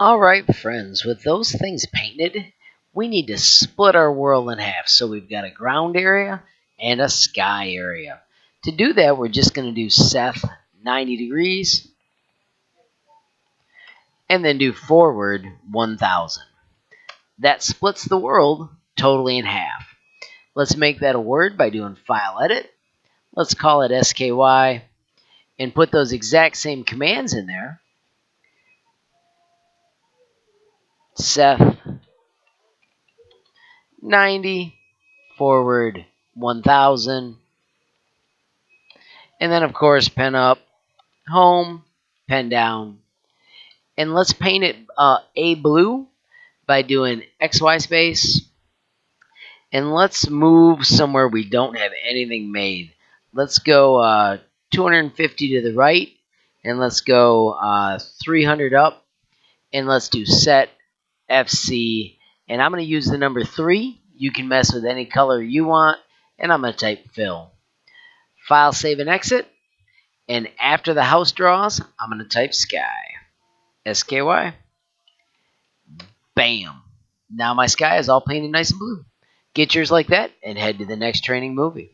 Alright friends, with those things painted, we need to split our world in half. So we've got a ground area and a sky area. To do that, we're just going to do Seth 90 degrees and then do forward 1000. That splits the world totally in half. Let's make that a word by doing File Edit. Let's call it SKY and put those exact same commands in there. Seth 90, forward 1000, and then of course pen up, home, pen down, and let's paint it a blue by doing XY space, and let's move somewhere we don't have anything made. Let's go 250 to the right, and let's go 300 up, and let's do set FC, and I'm going to use the number 3. You can mess with any color you want, and I'm going to type fill. File, save, and exit, and after the house draws, I'm going to type sky. SKY. Bam. Now my sky is all painted nice and blue. Get yours like that and head to the next training movie.